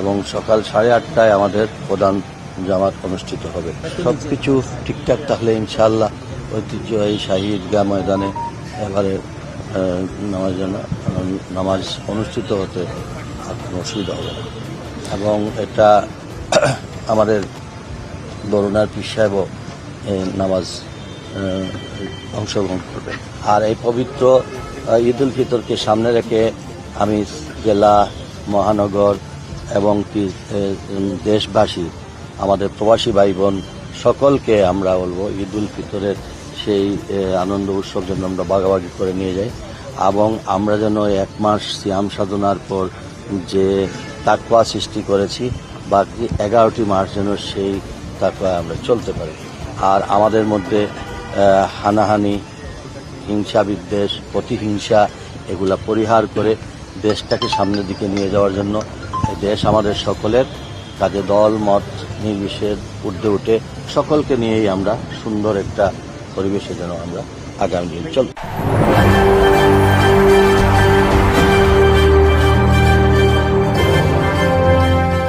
এবং সকাল 8:30টায় আমাদের প্রধান জামাত অনুষ্ঠিত হবে। সবকিছু ঠিকঠাক থাকলে ইনশাআল্লাহ ঐতিহ্যবাহী শাহী ঈদগাহ ময়দানে এবারে নামাজ অনুষ্ঠিত হতে আর কোনো অসুবিধা হবে না। এবং এটা আমাদের বরুণার পীর সাহেবও নামাজ অংশগ্রহণ করবে। আর এই পবিত্র ঈদ উল ফিতরকে সামনে রেখে আমি জেলা, মহানগর এবং দেশবাসী, আমাদের প্রবাসী ভাই বোন সকলকে আমরা বলবো ঈদ উল ফিতরের সেই আনন্দ উৎসব যেন আমরা ভাগাভাগি করে নিয়ে যাই এবং আমরা যেন 1 মাস সিয়াম সাধনার পর যে তাকওয়া সৃষ্টি করেছি বাকি 11টি মাস যেন সেই তাকওয়া আমরা চলতে পারি। আর আমাদের মধ্যে হানাহানি, হিংসা বিদ্বেষ, প্রতিহিংসা এগুলা পরিহার করে দেশটাকে সামনের দিকে নিয়ে যাওয়ার জন্য দেশ আমাদের সকলের কাজে দল মত নির্বিশেষে ঊর্ধ্বে উঠে সকলকে নিয়েই আমরা সুন্দর একটা পরিবেশে যেন আমরা আগামী দিন চলতে